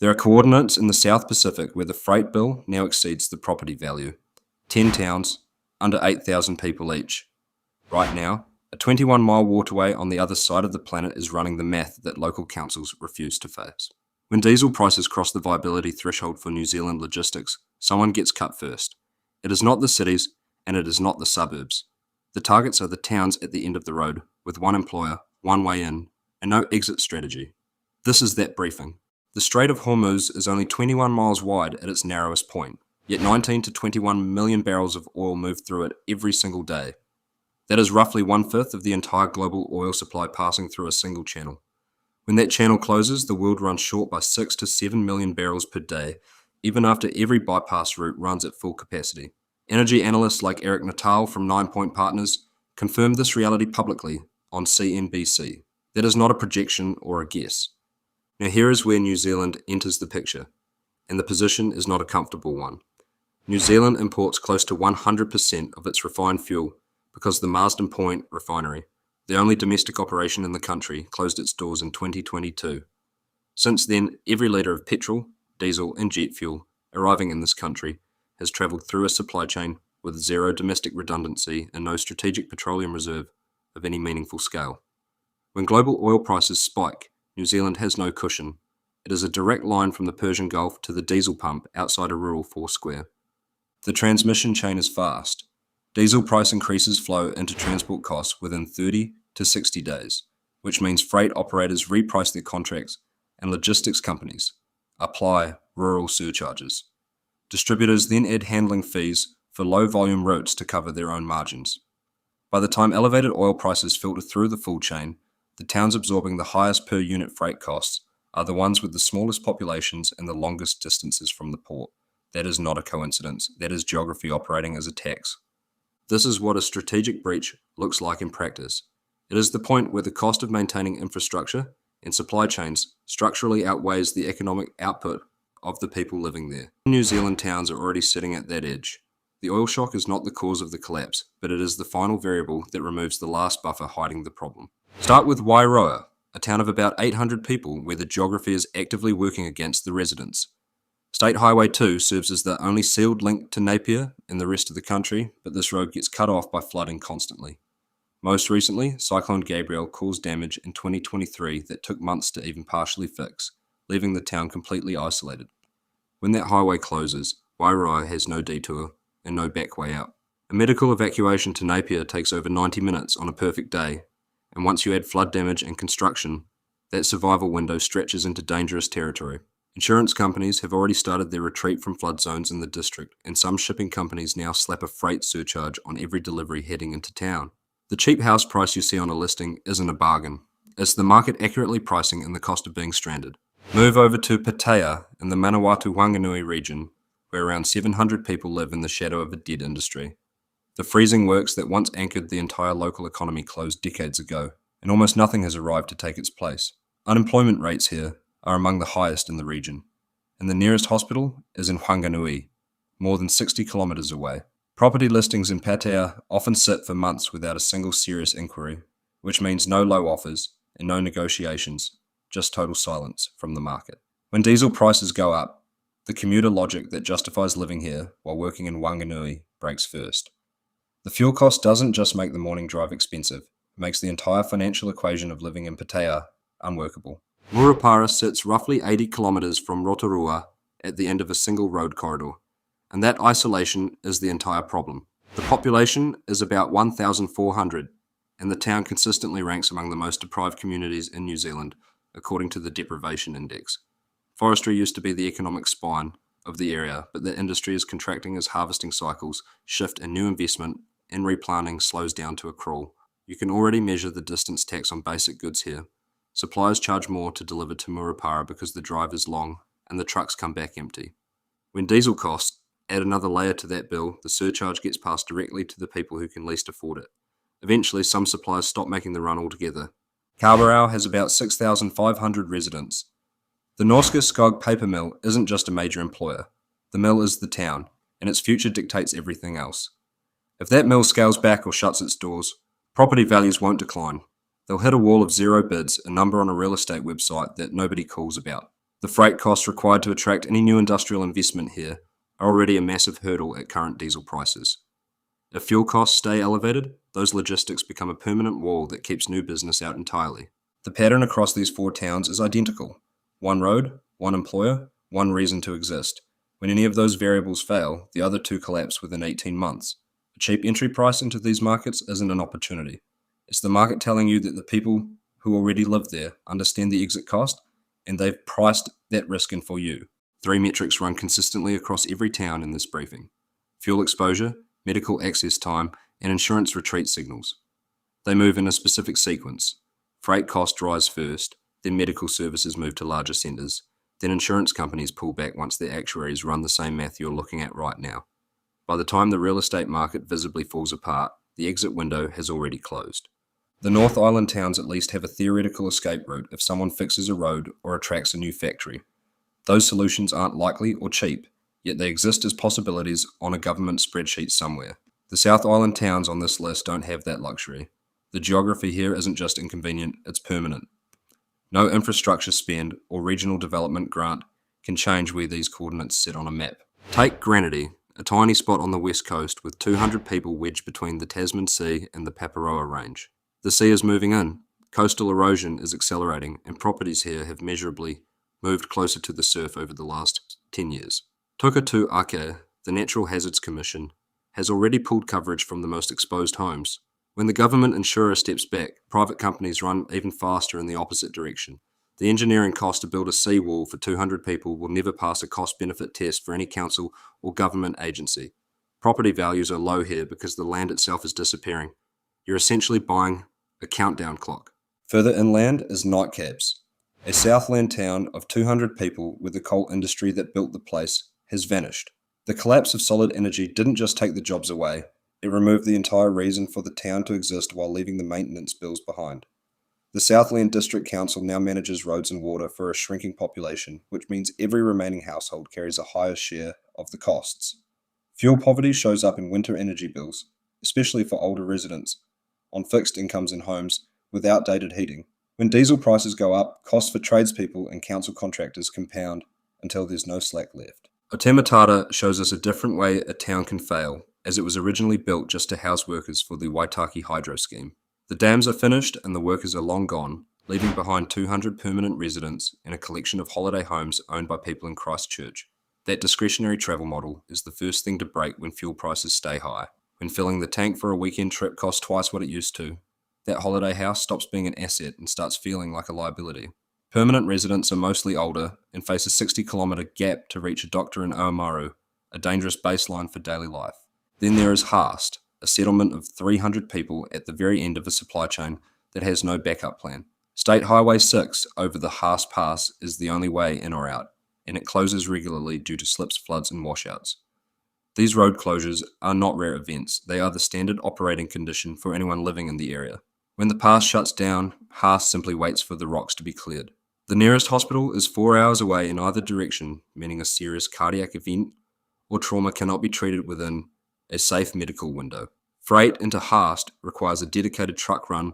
There are coordinates in the South Pacific where the freight bill now exceeds the property value. 10 towns, under 8,000 people each. Right now, a 21-mile waterway on the other side of the planet is running the math that local councils refuse to face. When diesel prices cross the viability threshold for New Zealand logistics, someone gets cut first. It is not the cities, and it is not the suburbs. The targets are the towns at the end of the road, with one employer, one way in, and no exit strategy. This is that briefing. The Strait of Hormuz is only 21 miles wide at its narrowest point, yet 19 to 21 million barrels of oil move through it every single day. That is roughly 1/5 of the entire global oil supply passing through a single channel. When that channel closes, the world runs short by 6 to 7 million barrels per day, even after every bypass route runs at full capacity. Energy analysts like Eric Natal from 9 Point Partners confirmed this reality publicly on CNBC. That is not a projection or a guess. Now here is where New Zealand enters the picture, and the position is not a comfortable one. New Zealand imports close to 100% of its refined fuel because the Marsden Point refinery, the only domestic operation in the country, closed its doors in 2022. Since then, every litre of petrol, diesel and jet fuel arriving in this country has travelled through a supply chain with zero domestic redundancy and no strategic petroleum reserve of any meaningful scale. When global oil prices spike, New Zealand has no cushion. It is a direct line from the Persian Gulf to the diesel pump outside a rural Foursquare. The transmission chain is fast. Diesel price increases flow into transport costs within 30 to 60 days, which means freight operators reprice their contracts and logistics companies apply rural surcharges. Distributors then add handling fees for low-volume routes to cover their own margins. By the time elevated oil prices filter through the full chain, the towns absorbing the highest per-unit freight costs are the ones with the smallest populations and the longest distances from the port. That is not a coincidence. That is geography operating as a tax. This is what a strategic breach looks like in practice. It is the point where the cost of maintaining infrastructure and supply chains structurally outweighs the economic output of the people living there. New Zealand towns are already sitting at that edge. The oil shock is not the cause of the collapse, but it is the final variable that removes the last buffer hiding the problem. Start with Wairoa, a town of about 800 people where the geography is actively working against the residents. State Highway 2 serves as the only sealed link to Napier and the rest of the country, but this road gets cut off by flooding constantly. Most recently, Cyclone Gabrielle caused damage in 2023 that took months to even partially fix, leaving the town completely isolated. When that highway closes, Wairoa has no detour and no back way out. A medical evacuation to Napier takes over 90 minutes on a perfect day, and once you add flood damage and construction, that survival window stretches into dangerous territory. Insurance companies have already started their retreat from flood zones in the district, and some shipping companies now slap a freight surcharge on every delivery heading into town. The cheap house price you see on a listing isn't a bargain. It's the market accurately pricing in the cost of being stranded. Move over to Patea in the Manawatu-Wanganui region, where around 700 people live in the shadow of a dead industry. The freezing works that once anchored the entire local economy closed decades ago, and almost nothing has arrived to take its place. Unemployment rates here are among the highest in the region, and the nearest hospital is in Wanganui, more than 60 kilometres away. Property listings in Patea often sit for months without a single serious inquiry, which means no low offers and no negotiations, just total silence from the market. When diesel prices go up, the commuter logic that justifies living here while working in Wanganui breaks first. The fuel cost doesn't just make the morning drive expensive, it makes the entire financial equation of living in Patea unworkable. Murupara sits roughly 80 kilometres from Rotorua at the end of a single road corridor, and that isolation is the entire problem. The population is about 1,400, and the town consistently ranks among the most deprived communities in New Zealand, according to the Deprivation Index. Forestry used to be the economic spine of the area, but the industry is contracting as harvesting cycles shift and new investment and replanting slows down to a crawl. You can already measure the distance tax on basic goods here. Suppliers charge more to deliver to Murupara because the drive is long and the trucks come back empty. When diesel costs add another layer to that bill, the surcharge gets passed directly to the people who can least afford it. Eventually, some suppliers stop making the run altogether. Kawerau has about 6,500 residents. The Norske Skog paper mill isn't just a major employer. The mill is the town, and its future dictates everything else. If that mill scales back or shuts its doors, property values won't decline. They'll hit a wall of zero bids, a number on a real estate website that nobody calls about. The freight costs required to attract any new industrial investment here are already a massive hurdle at current diesel prices. If fuel costs stay elevated, those logistics become a permanent wall that keeps new business out entirely. The pattern across these 4 towns is identical. One road, one employer, one reason to exist. When any of those variables fail, the other 2 collapse within 18 months. A cheap entry price into these markets isn't an opportunity. It's the market telling you that the people who already live there understand the exit cost, and they've priced that risk in for you. 3 metrics run consistently across every town in this briefing: fuel exposure, medical access time, and insurance retreat signals. They move in a specific sequence. Freight cost rise first, then medical services move to larger centres, then insurance companies pull back once their actuaries run the same math you're looking at right now. By the time the real estate market visibly falls apart, the exit window has already closed. The North Island towns at least have a theoretical escape route if someone fixes a road or attracts a new factory. Those solutions aren't likely or cheap, yet they exist as possibilities on a government spreadsheet somewhere. The South Island towns on this list don't have that luxury. The geography here isn't just inconvenient, it's permanent. No infrastructure spend or regional development grant can change where these coordinates sit on a map. Take Granity, a tiny spot on the west coast with 200 people wedged between the Tasman Sea and the Patea Range. The sea is moving in, coastal erosion is accelerating, and properties here have measurably moved closer to the surf over the last 10 years. Tokomaru, the Natural Hazards Commission, has already pulled coverage from the most exposed homes. When the government insurer steps back, private companies run even faster in the opposite direction. The engineering cost to build a seawall for 200 people will never pass a cost-benefit test for any council or government agency. Property values are low here because the land itself is disappearing. You're essentially buying a countdown clock. Further inland is Nightcaps, a Southland town of 200 people where the coal industry that built the place has vanished. The collapse of solid energy didn't just take the jobs away, it removed the entire reason for the town to exist while leaving the maintenance bills behind. The Southland District Council now manages roads and water for a shrinking population, which means every remaining household carries a higher share of the costs. Fuel poverty shows up in winter energy bills, especially for older residents, on fixed incomes in homes with outdated heating. When diesel prices go up, costs for tradespeople and council contractors compound until there's no slack left. Otematata shows us a different way a town can fail, as it was originally built just to house workers for the Waitaki hydro scheme. The dams are finished and the workers are long gone, leaving behind 200 permanent residents and a collection of holiday homes owned by people in Christchurch. That discretionary travel model is the first thing to break when fuel prices stay high. When filling the tank for a weekend trip costs twice what it used to, that holiday house stops being an asset and starts feeling like a liability. Permanent residents are mostly older and face a 60-kilometre gap to reach a doctor in Otematata, a dangerous baseline for daily life. Then there is Haast, a settlement of 300 people at the very end of a supply chain that has no backup plan. State Highway 6 over the Haast Pass is the only way in or out, and it closes regularly due to slips, floods and washouts. These road closures are not rare events, they are the standard operating condition for anyone living in the area. When the pass shuts down, Haast simply waits for the rocks to be cleared. The nearest hospital is 4 hours away in either direction, meaning a serious cardiac event or trauma cannot be treated within a safe medical window. Freight into Haast requires a dedicated truck run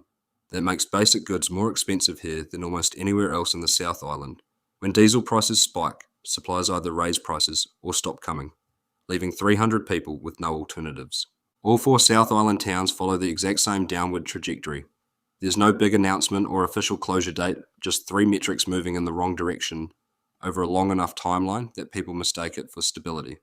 that makes basic goods more expensive here than almost anywhere else in the South Island. When diesel prices spike, suppliers either raise prices or stop coming, leaving 300 people with no alternatives. All 4 South Island towns follow the exact same downward trajectory. There's no big announcement or official closure date, just 3 metrics moving in the wrong direction over a long enough timeline that people mistake it for stability.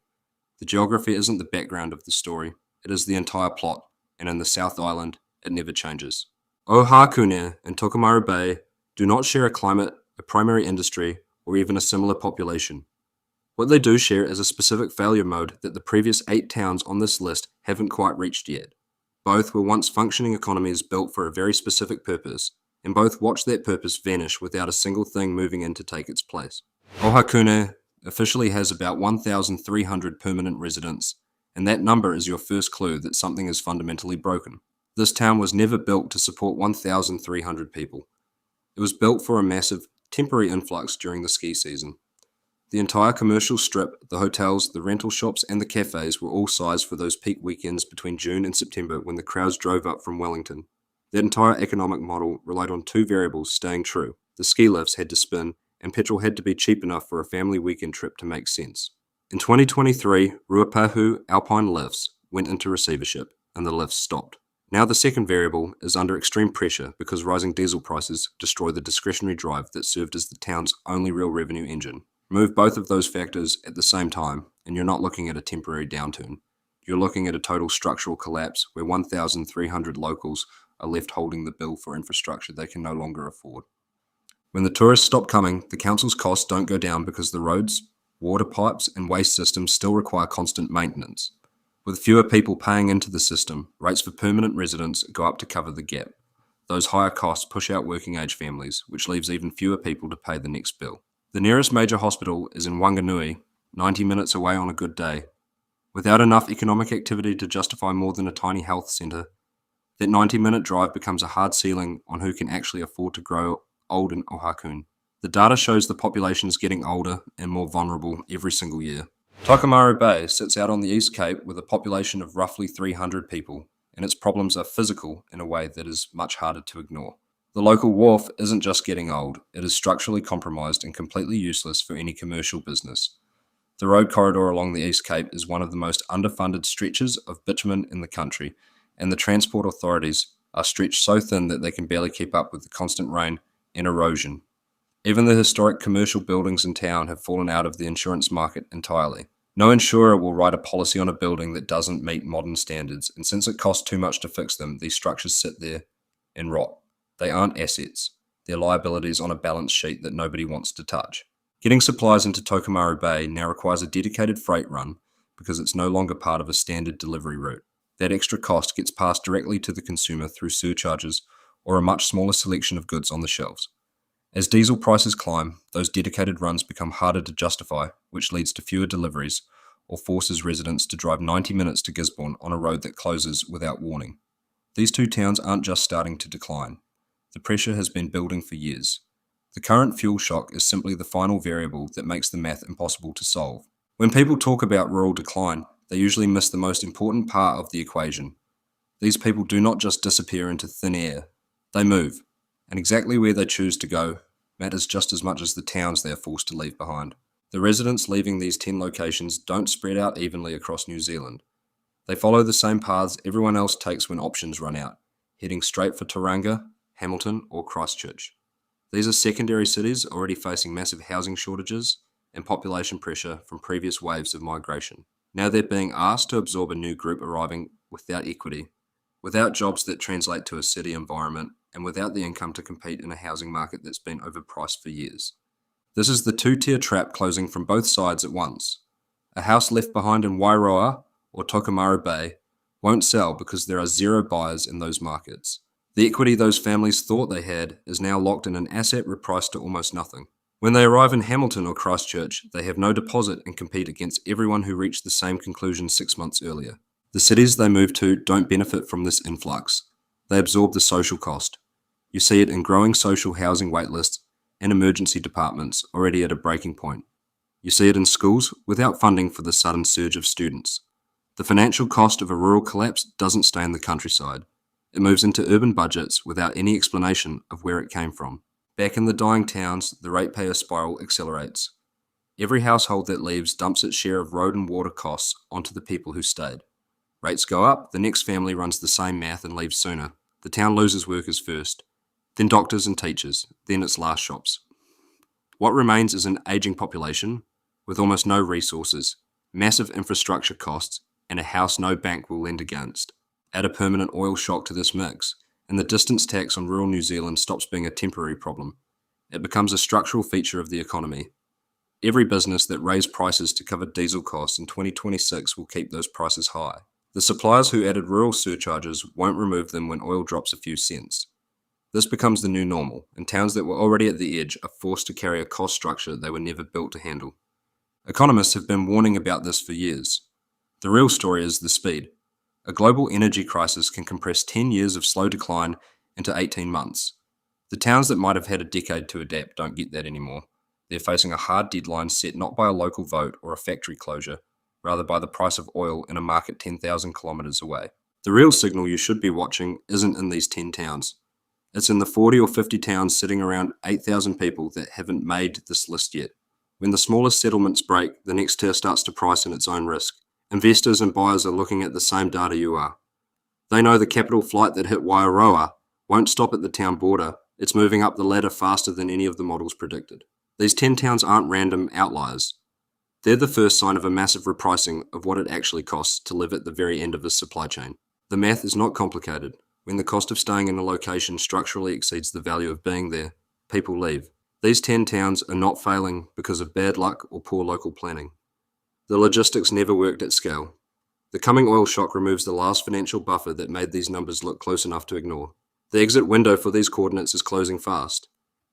The geography isn't the background of the story, it is the entire plot, and in the South Island, it never changes. Ohakune and Tokomaru Bay do not share a climate, a primary industry, or even a similar population. What they do share is a specific failure mode that the previous 8 towns on this list haven't quite reached yet. Both were once functioning economies built for a very specific purpose, and both watched that purpose vanish without a single thing moving in to take its place. Ohakune officially has about 1,300 permanent residents, and that number is your first clue that something is fundamentally broken. This town was never built to support 1,300 people. It was built for a massive, temporary influx during the ski season. The entire commercial strip, the hotels, the rental shops and the cafes were all sized for those peak weekends between June and September when the crowds drove up from Wellington. That entire economic model relied on 2 variables staying true. The ski lifts had to spin and petrol had to be cheap enough for a family weekend trip to make sense. In 2023, Ruapahu Alpine Lifts went into receivership, and the lifts stopped. Now the second variable is under extreme pressure because rising diesel prices destroy the discretionary drive that served as the town's only real revenue engine. Remove both of those factors at the same time, and you're not looking at a temporary downturn. You're looking at a total structural collapse where 1,300 locals are left holding the bill for infrastructure they can no longer afford. When the tourists stop coming, the council's costs don't go down because the roads, water pipes, and waste systems still require constant maintenance. With fewer people paying into the system, rates for permanent residents go up to cover the gap. Those higher costs push out working-age families, which leaves even fewer people to pay the next bill. The nearest major hospital is in Wanganui, 90 minutes away on a good day. Without enough economic activity to justify more than a tiny health centre, that 90-minute drive becomes a hard ceiling on who can actually afford to grow old in Ohakune. The data shows the population is getting older and more vulnerable every single year. Tokomaru Bay sits out on the East Cape with a population of roughly 300 people, and its problems are physical in a way that is much harder to ignore. The local wharf isn't just getting old, it is structurally compromised and completely useless for any commercial business. The road corridor along the East Cape is one of the most underfunded stretches of bitumen in the country, and the transport authorities are stretched so thin that they can barely keep up with the constant rain and erosion. Even the historic commercial buildings in town have fallen out of the insurance market entirely. No insurer will write a policy on a building that doesn't meet modern standards, and since it costs too much to fix them, these structures sit there and rot. They aren't assets. They're liabilities on a balance sheet that nobody wants to touch. Getting supplies into Tokomaru Bay now requires a dedicated freight run because it's no longer part of a standard delivery route. That extra cost gets passed directly to the consumer through surcharges or a much smaller selection of goods on the shelves. As diesel prices climb, those dedicated runs become harder to justify, which leads to fewer deliveries or forces residents to drive 90 minutes to Gisborne on a road that closes without warning. These two towns aren't just starting to decline. The pressure has been building for years. The current fuel shock is simply the final variable that makes the math impossible to solve. When people talk about rural decline, they usually miss the most important part of the equation. These people do not just disappear into thin air, they move, and exactly where they choose to go matters just as much as the towns they are forced to leave behind. The residents leaving these 10 locations don't spread out evenly across New Zealand. They follow the same paths everyone else takes when options run out, heading straight for Tauranga, Hamilton, or Christchurch. These are secondary cities already facing massive housing shortages and population pressure from previous waves of migration. Now they're being asked to absorb a new group arriving without equity, without jobs that translate to a city environment, and without the income to compete in a housing market that's been overpriced for years. This is the two-tier trap closing from both sides at once. A house left behind in Wairoa or Tokomaru Bay won't sell because there are zero buyers in those markets. The equity those families thought they had is now locked in an asset repriced to almost nothing. When they arrive in Hamilton or Christchurch, they have no deposit and compete against everyone who reached the same conclusion 6 months earlier. The cities they move to don't benefit from this influx. They absorb the social cost. You see it in growing social housing waitlists and emergency departments already at a breaking point. You see it in schools without funding for the sudden surge of students. The financial cost of a rural collapse doesn't stay in the countryside. It moves into urban budgets without any explanation of where it came from. Back in the dying towns, the ratepayer spiral accelerates. Every household that leaves dumps its share of road and water costs onto the people who stayed. Rates go up, the next family runs the same math and leaves sooner. The town loses workers first, then doctors and teachers, then its last shops. What remains is an aging population with almost no resources, massive infrastructure costs, and a house no bank will lend against. Add a permanent oil shock to this mix, and the distance tax on rural New Zealand stops being a temporary problem. It becomes a structural feature of the economy. Every business that raised prices to cover diesel costs in 2026 will keep those prices high. The suppliers who added rural surcharges won't remove them when oil drops a few cents. This becomes the new normal, and towns that were already at the edge are forced to carry a cost structure they were never built to handle. Economists have been warning about this for years. The real story is the speed. A global energy crisis can compress 10 years of slow decline into 18 months. The towns that might have had a decade to adapt don't get that anymore. They're facing a hard deadline set not by a local vote or a factory closure, rather by the price of oil in a market 10,000 kilometres away. The real signal you should be watching isn't in these 10 towns. It's in the 40 or 50 towns sitting around 8,000 people that haven't made this list yet. When the smallest settlements break, the next tier starts to price in its own risk. Investors and buyers are looking at the same data you are. They know the capital flight that hit Wairoa won't stop at the town border. It's moving up the ladder faster than any of the models predicted. These 10 towns aren't random outliers. They're the first sign of a massive repricing of what it actually costs to live at the very end of the supply chain. The math is not complicated. When the cost of staying in a location structurally exceeds the value of being there, people leave. These 10 towns are not failing because of bad luck or poor local planning. The logistics never worked at scale. The coming oil shock removes the last financial buffer that made these numbers look close enough to ignore. The exit window for these coordinates is closing fast.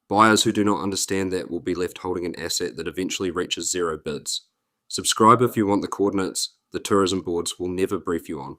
Buyers who do not understand that will be left holding an asset that eventually reaches zero bids. Subscribe if you want the coordinates the tourism boards will never brief you on.